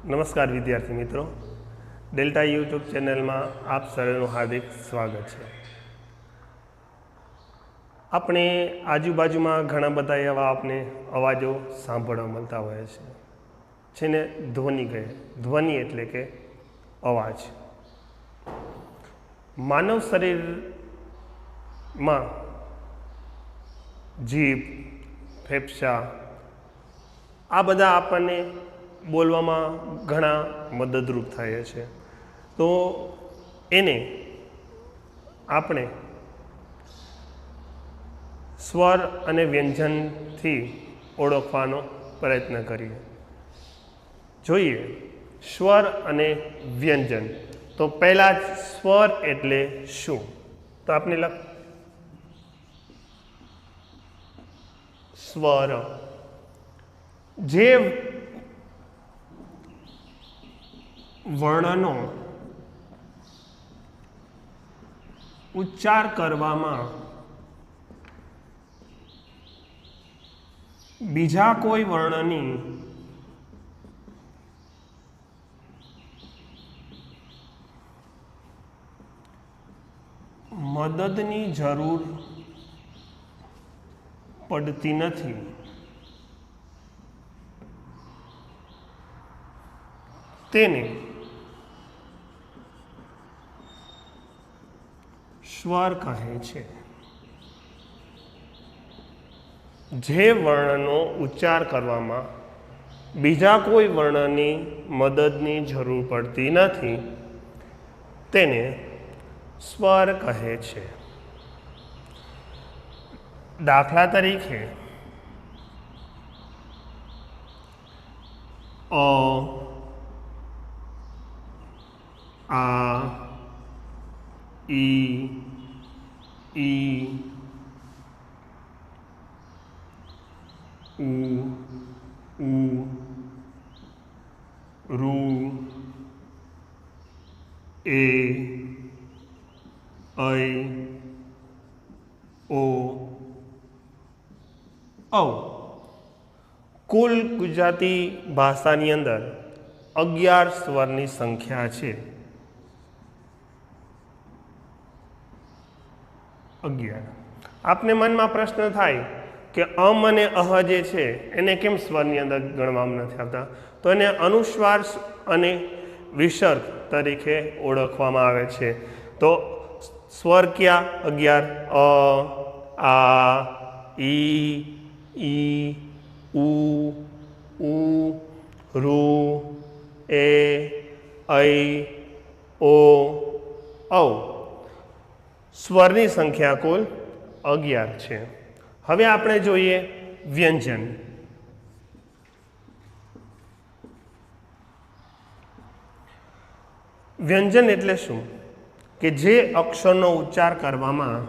નમસ્કાર વિદ્યાર્થી મિત્રો, ડેલ્ટા યુટ્યુબ ચેનલમાં આપ સર્વેનું હાર્દિક સ્વાગત છે. આપણે આજુબાજુમાં ઘણા બધા એવા આપને અવાજો સાંભળવા મળતા હોય છે, જેને ધ્વનિ કહે. ધ્વનિ એટલે કે અવાજ. માનવ શરીરમાં જીભ, ફેફસા આ બધા આપણને બોલવામાં ઘણા મદદરૂપ થાય છે. તો એને આપણે સ્વર અને વ્યંજનથી ઓળખવાનો પ્રયત્ન કરીએ. જોઈએ સ્વર અને વ્યંજન. તો પહેલાં સ્વર એટલે શું? તો આપણે સ્વર જે વર્ણનો ઉચ્ચાર કરવામાં બીજા કોઈ વર્ણની મદદની જરૂર પડતી નથી, તેને સ્વર કહે છે. જે વર્ણનો ઉચ્ચાર કરવામાં બીજા કોઈ વર્ણની મદદની જરૂર પડતી નથી, તેને સ્વર કહે છે. દાખલા તરીકે અ, આ, ઈ, ઉ, રૂ, એ, ઐ, ઓ, ઔ. કુલ ગુજરાતી ભાષાની અંદર 11 સ્વરની સંખ્યા છે. 11. આપને મનમાં પ્રશ્ન થાય કે અમ અને અહ જે છે એને કેમ સ્વરની અંદર ગણવામાં નથી આવતા? તો એને અનુસ્વાર અને વિસર્ગ તરીકે ઓળખવામાં આવે છે. તો સ્વર ક્યાં 11? અ, આ, ઈ, ઉ, રૂ, એ, ઐ, ઓ, ઔ. સ્વરની સંખ્યા કુલ 11 છે. હવે આપણે જોઈએ વ્યંજન. વ્યંજન એટલે શું? કે જે અક્ષરનો ઉચ્ચાર કરવામાં,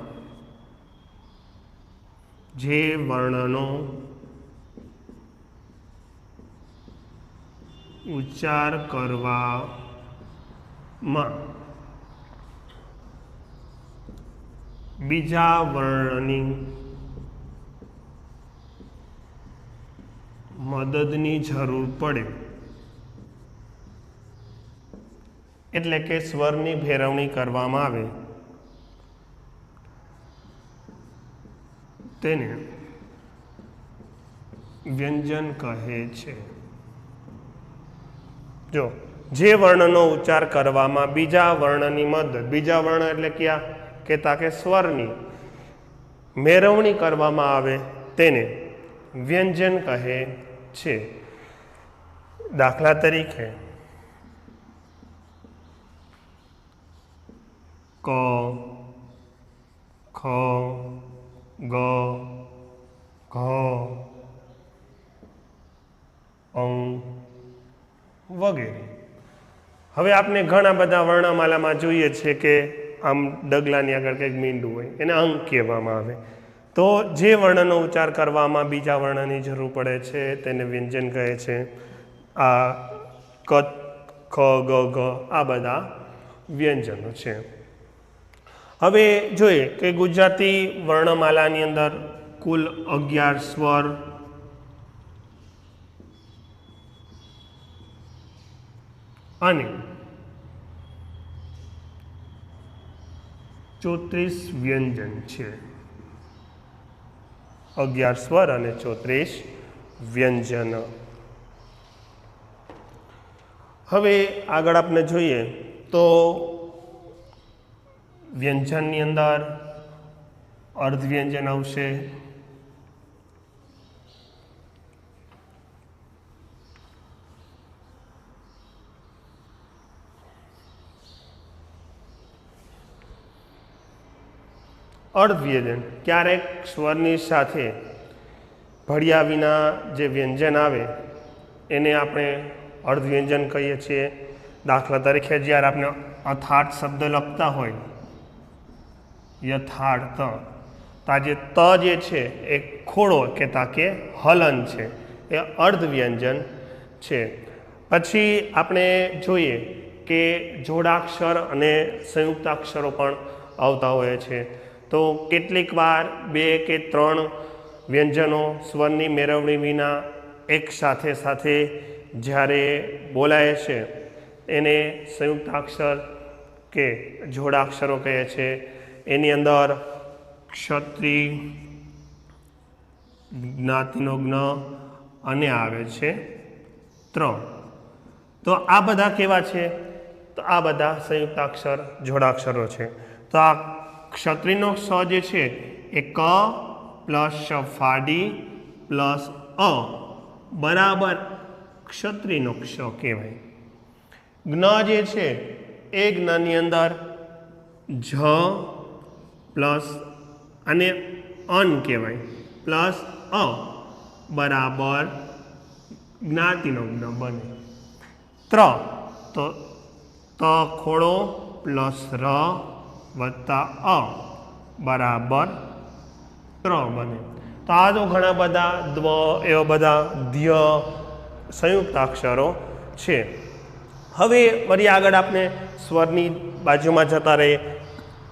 જે વર્ણનો ઉચ્ચાર કરવામાં બીજા વર્ણની મદદની જરૂર પડે, એટલે કે સ્વરની ફેરવણી કરવામાં આવે, તેને વ્યંજન કહે છે. જો જે વર્ણનો ઉચ્ચાર કરવામાં બીજા વર્ણની મદદ, બીજા વર્ણ એટલે ક્યાં? કે તાકે સ્વરની મેળવણી કરવામાં આવે, તેને વ્યંજન કહે છે. દાખલા તરીકે ક, ખ, ગ, ઘ, ઔ વગેરે. હવે આપણે ઘણા બધા વર્ણમાલામાં જોઈએ છે કે આમ ડગલાની આગળ કંઈક મીંડું હોય, એને અંક કહેવામાં આવે. તો જે વર્ણનો ઉચ્ચાર કરવામાં બીજા વર્ણની જરૂર પડે છે તેને વ્યંજન કહે છે. આ ક, ખ, ગ, ઘ આ બધા વ્યંજનો છે. હવે જોઈએ કે ગુજરાતી વર્ણમાલાની અંદર કુલ 11 સ્વર અને 34 વ્યંજન છે. 11 સ્વર અને 34 વ્યંજન. હવે આગળ આપણે જોઈએ તો વ્યંજનની અંદર અર્ધવ્યંજન આવશે, અર્ધવ્યંજન ક્યારેક સ્વરની સાથે ભળ્યા વિના જે વ્યંજન આવે એને આપણે અર્ધવ્યંજન કહીએ છીએ. દાખલા તરીકે જ્યારે આપણે અથાર્થ શબ્દ લખતા હોય, યથાર્થ, તો આ જે ત જે છે એ ખોડો કહેતા કે હલન છે, એ અર્ધવ્યંજન છે. પછી આપણે જોઈએ કે જોડાક્ષર અને સંયુક્તાક્ષરો પણ આવતા હોય છે. તો કેટલીક વાર 2 કે 3 વ્યંજનો સ્વરની મેળવણી વિના એક સાથે જ્યારે બોલાય છે એને સંયુક્તાક્ષર કે જોડાક્ષરો કહે છે. એની અંદર ક્ષત્રિય, જ્ઞાતિનો જ્ઞ અને આવે છે 3. તો આ બધા કેવા છે? તો આ બધા સંયુક્તાક્ષર જોડાક્ષરો છે. તો આ ક્ષત્રિયનો ક્ષ જે છે એ ક પ્લસ ફાડી પ્લસ અ બરાબર ક્ષત્રિયનો ક્ષ કહેવાય. જ્ઞ જે છે એ જ્ઞની અંદર જ પ્લસ અને અન કહેવાય પ્લસ અ બરાબર જ્ઞાતિનો જ્ઞ બને. તો ત ખોડો પ્લસ ર વત્તા અ બરાબર 3 બને. તો આ તો ઘણા બધા દ્વ એવા બધા ધ્ય સંયુક્તાક્ષરો છે. હવે વળી આગળ આપણે સ્વરની બાજુમાં જતા રહીએ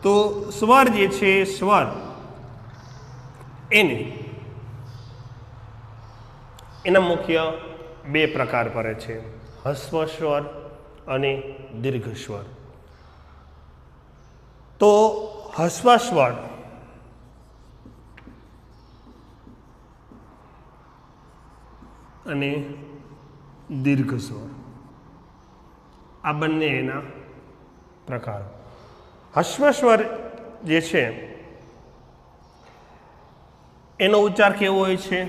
તો સ્વર જે છે, સ્વર એના મુખ્ય 2 પ્રકાર પડે છે, હસ્વ સ્વર અને દીર્ઘ સ્વર. તો હસ્વ સ્વર અને દીર્ઘ સ્વર આ બંને એના પ્રકારો. હસ્વ સ્વર જે છે એનો ઉચ્ચાર કેવો હોય છે?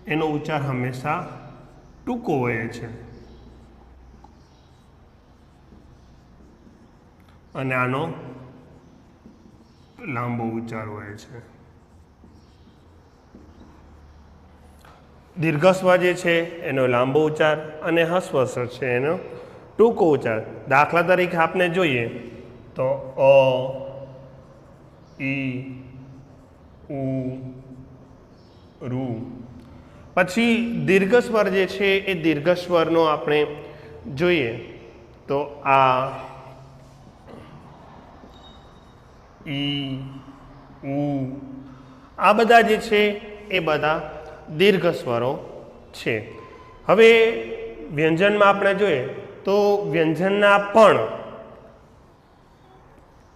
એનો ઉચ્ચાર હંમેશા ટૂંકો હોય છે અને આનો લાંબો ઉચ્ચાર હોય છે. દીર્ઘ સ્વર જે છે એનો લાંબો ઉચ્ચાર અને હસ્વ સ્વર છે એનો ટૂંકો ઉચ્ચાર. દાખલા તરીકે આપણે જોઈએ તો અ, ઈ, ઉ, રૂ. પછી દીર્ઘ સ્વર જે છે એ દીર્ઘ સ્વરનો આપણે જોઈએ તો આ, ઈ, ઉ, આ બધા જે છે એ બધા દીર્ઘ સ્વરો છે. હવે વ્યંજનમાં આપણે જોઈએ તો વ્યંજનના પણ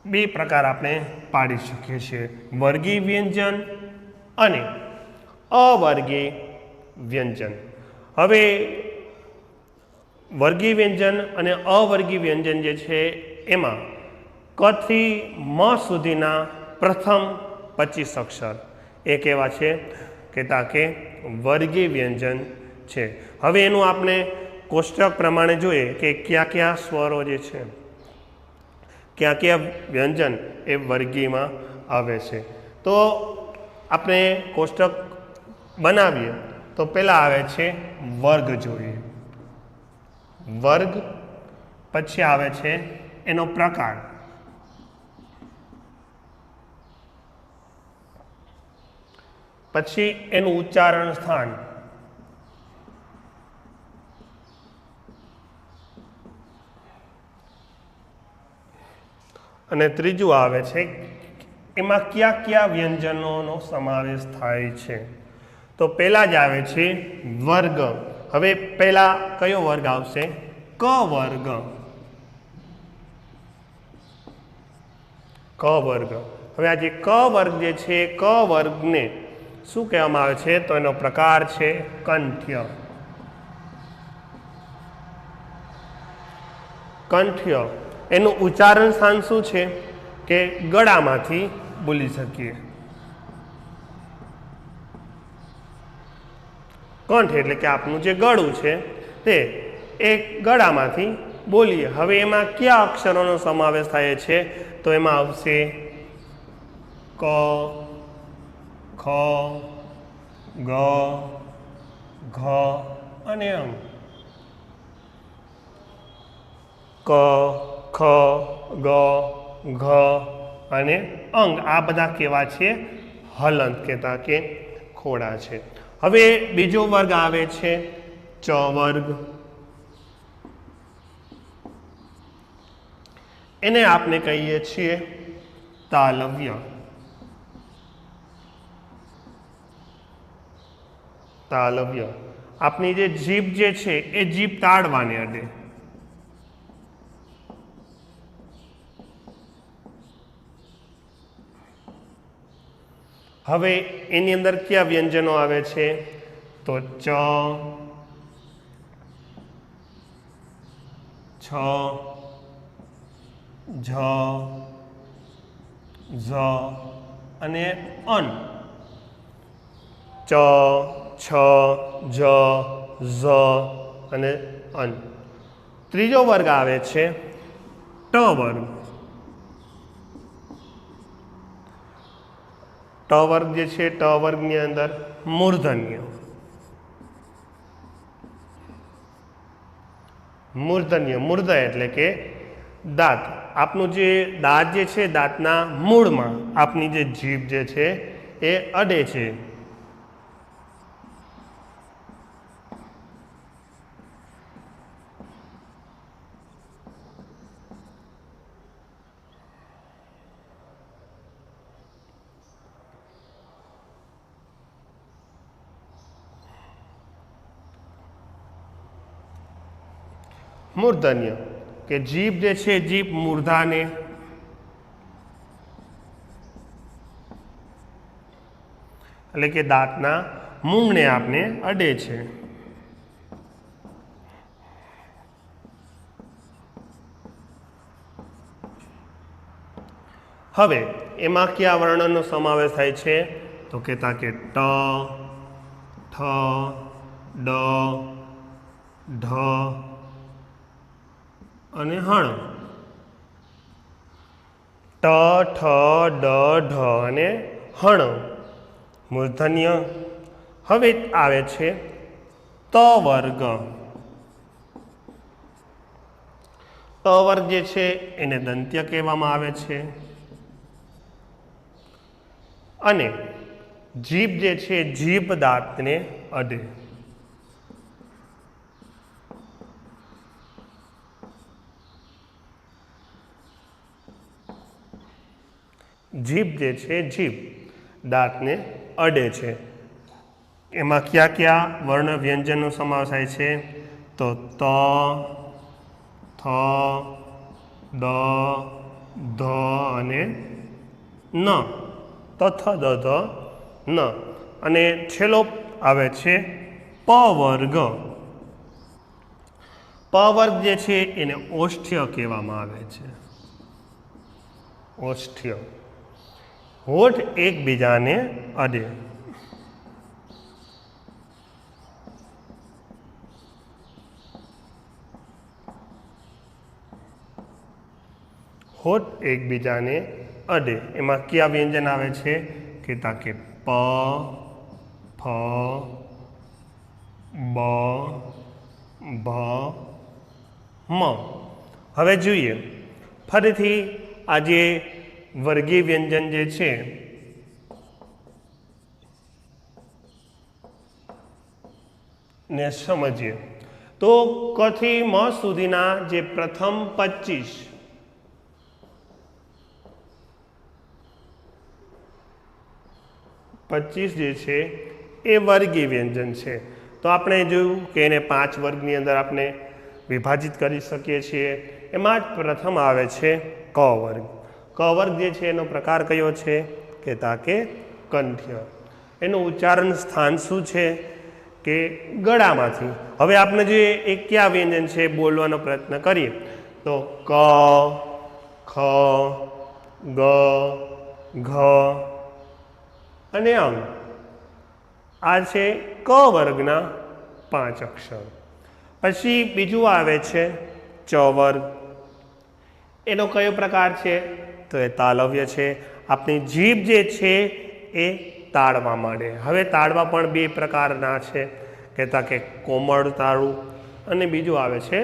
2 પ્રકાર આપણે પાડી શકીએ છીએ, વર્ગીય વ્યંજન અને અવર્ગીય વ્યંજન. હવે વર્ગીય વ્યંજન અને અવર્ગીય વ્યંજન જે છે એમાં ક થી મ સુધીના પ્રથમ 25 અક્ષર એ કેવા છે કહેતા કે વર્ગીય વ્યંજન છે. હવે એનું આપણે કોષ્ટક પ્રમાણે જોઈએ કે કયા સ્વરો જે છે, કયા વ્યંજન એ વર્ગીયમાં આવે છે. તો આપણે કોષ્ટક બનાવીએ તો પહેલાં આવે છે વર્ગ જોઈએ, વર્ગ. પછી આવે છે એનો પ્રકાર, પછી એનું ઉચ્ચારણ સ્થાન, અને ત્રીજું આવે છે એમાં કયા વ્યંજનોનો સમાવેશ થાય છે. તો પહેલાં જ આવે છે વર્ગ. હવે પહેલાં કયો વર્ગ આવશે? ક વર્ગ, ક વર્ગ. હવે આ જે ક વર્ગ જે છે ક વર્ગને શું કહેવામાં આવે છે? તો એનો પ્રકાર છે કંઠ્ય. કંઠ્ય એનું ઉચ્ચારણ સ્થાન શું છે કે ગળામાંથી બોલી શકીએ. કંઠ એટલે કે આપનું જે ગળું છે તે એ ગળામાંથી બોલીએ. હવે એમાં કયા અક્ષરોનો સમાવેશ થાય છે? તો એમાં આવશે ક, ખ, ગ, ઘ અને અંગ. ક, ખ, ગ, ઘ અને અંગ આ બધા કેવા છે? હલંત કહેતા કે ખોડા છે. હવે બીજો વર્ગ આવે છે ચ વર્ગ. એને આપણે કહીએ છીએ તાલવ્ય. તાલવ્ય આપની જે જીભ જે છે એ જીભ તાળવાને અડે. હવે એની અંદર કયા વ્યંજનો આવે છે? તો ચ, છ, ઝ, ઝ અને અન. ચ, છ, જ, ઝ અને અન. ત્રીજો વર્ગ આવે છે ટ વર્ગ. ટ વર્ગ જે છે ટ વર્ગની અંદર મૂર્ધન્ય. મૂર્ધન્ય, મૂર્ધ એટલે કે દાંત. આપનું જે દાંત જે છે દાંતના મૂળમાં આપની જે જીભ જે છે એ અડે છે. મૂર્ધન્ય કે જીભ જે છે જીભ મૂર્ધાને એટલે કે દાંતના મૂળને આપને અડે છે. હવે એમાં કયા વર્ણનો સમાવેશ થાય છે? તો કહેતા કે ટ, ઠ, ડ, ઢ અને હણ. ટ, ઠ, ડ, ઢ અને હણ મૂર્ધન્ય. હવે આવે છે ત વર્ગ. ત વર્ગ જે છે એને દંત્ય કહેવામાં આવે છે. અને જીભ જે છે જીભ દાંતને અડે. જીભ જે છે જીભ દાંતને અડે છે. એમાં કયા કયા વર્ણ વ્યંજનનો સમાવેશ થાય છે? તો ત, થ, દ, ધ અને ન. તથ, દ, ધ, ન. અને છેલ્લો આવે છે પ વર્ગ. પ વર્ગ જે છે એને ઓષ્ઠ્ય કહેવામાં આવે છે. ઓષ્ઠ્ય હોઠ એકબીજાને અડે. હોઠ એકબીજાને અડે. એમાં કયા વ્યંજન આવે છે? કે તાકે પ, ફ, બ, ભ, મ. હવે જોઈએ ફરીથી આ જે વર્ગીય વ્યંજન જે છે ને સમજીએ. તો ક થી મ સુધીના જે પ્રથમ 25 જે છે એ વર્ગીય વ્યંજન છે. તો આપણે જોયું કે એને 5 વર્ગની અંદર આપણે વિભાજિત કરી શકીએ છીએ। એમાં જ પ્રથમ આવે છે ક વર્ગ। ક વર્ગ જે છે એનો પ્રકાર કયો છે કે તાકે કંઠ્ય। એનું ઉચ્ચારણ સ્થાન શું છે કે ગળામાંથી। હવે આપણે જે એક કયા વ્યંજન છે બોલવાનો પ્રયત્ન કરીએ તો ક, ખ, ગ, ઘ અને અંગ। આ છે ક વર્ગના 5 અક્ષર। પછી બીજું આવે છે ચ વર્ગ। એનો કયો પ્રકાર છે તો એ તાલવ્ય છે। આપણી જીભ જે છે એ તાળવા માંડે। હવે તાળવા પણ 2 પ્રકારના છે કહેતા કે કોમળ તાળું અને બીજું આવે છે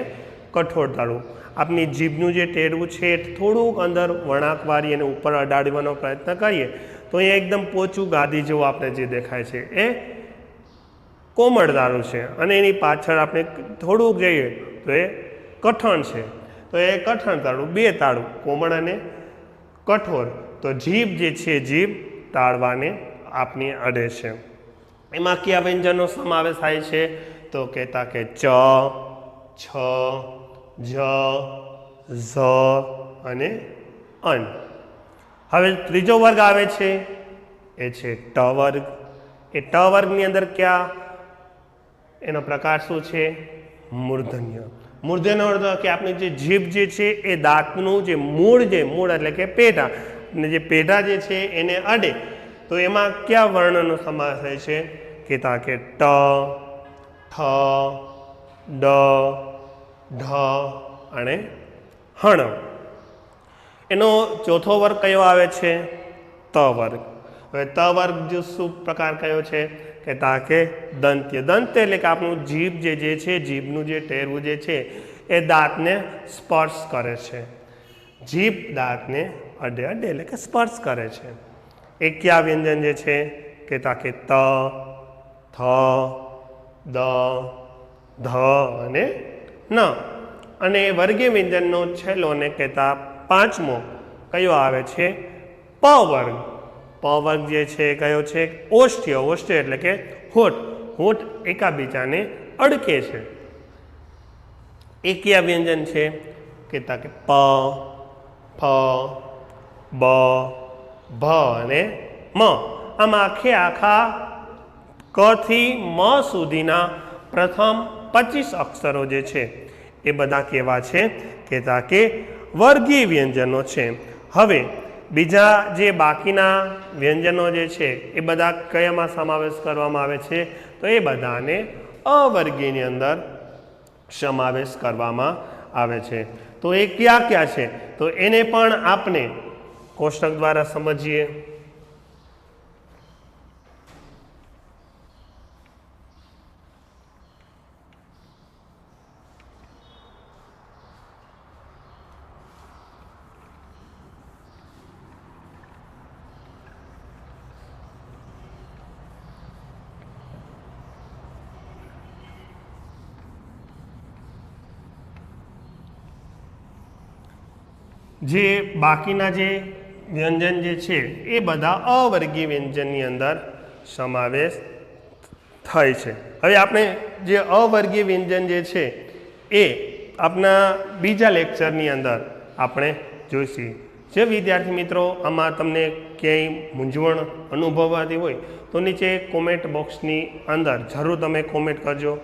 કઠોળ તાળું। આપણી જીભનું જે ટેરવું છે એ થોડુંક અંદર વળાંક વાળી અને ઉપર અડાડવાનો પ્રયત્ન કરીએ તો એ એકદમ પોચું ગાદી જેવું આપણે જે દેખાય છે એ કોમળ તાળું છે। અને એની પાછળ આપણે થોડુંક જઈએ તો એ કઠણ છે। તો એ કઠણ તાળું 2 તાળું કોમળ અને કઠોર। તો જીભ જે છે જીભ તાળવાને આપની અડે છે। એમાં કયા વ્યંજનનો સમાવેશ થાય છે તો કહેતા કે ચ, છ, જ, ઝ અને અન। હવે ત્રીજો વર્ગ આવે છે એ છે ટ વર્ગ। એ ટ વર્ગની અંદર કયા એનો પ્રકાર શું છે મૂર્ધન્ય। મૂર્ધન્યનો અર્થ કે આપણી જે જીભ જે છે એ દાંતનું જે મૂળ એટલે કે પેઢા અને જે પેઢા જે છે એને અડે તો એમાં કયા વર્ણનો સમાવેશ થાય છે કે તાકે ટ, ઠ, ડ, ઢ અને હણ। એનો ચોથો વર્ગ કયો આવે છે ત વર્ગ। હવે ત વર્ગ જો શું પ્રકાર કયો છે કે તાકે દંત્ય। દંત્ય એટલે કે આપણું જીભ જે છે જીભનું જે ટેરવું જે છે એ દાંતને સ્પર્શ કરે છે। જીભ દાંતને અડે એટલે કે સ્પર્શ કરે છે। એ કયા વ્યંજન જે છે કે તાકે ત, થ, દ, ધ અને ન। અને વર્ગીય વ્યંજનનો છેલ્લો ને કહેતા 5મો કયો આવે છે પ વર્ગ। પ વર્ગ જે છે કયો છે ઓષ્ઠ્ય। ઓષ્ઠ્ય એટલે કે હોઠ। હોઠ એકાબીજાને અડકે છે। એ કયા વ્યંજન છે કે તાકે પ, ફ, બ, ભ અને મ। આમાં આખા ક થી મ સુધીના પ્રથમ 25 અક્ષરો જે છે એ બધા કેવા છે કે તાકે વર્ગીય વ્યંજનો છે। હવે બીજા જે બાકીના વ્યંજનો જે છે એ બધા કયામાં સમાવેશ કરવામાં આવે છે તો એ બધાને અવર્ગીયની અંદર સમાવેશ કરવામાં આવે છે। તો એ કયા છે તો એને પણ આપણે કોષ્ટક દ્વારા સમજીએ। જે બાકીના જે વ્યંજન જે છે એ બધા અવર્ગીય વ્યંજનની અંદર સમાવેશ થાય છે। હવે આપણે જે અવર્ગીય વ્યંજન જે છે એ આપણા બીજા લેક્ચરની અંદર આપણે જોઈશું। જે વિદ્યાર્થી મિત્રો આમાં તમને ક્યાંય મૂંઝવણ અનુભવાતી હોય તો નીચે કોમેન્ટ બોક્સની અંદર જરૂર તમે કોમેન્ટ કરજો।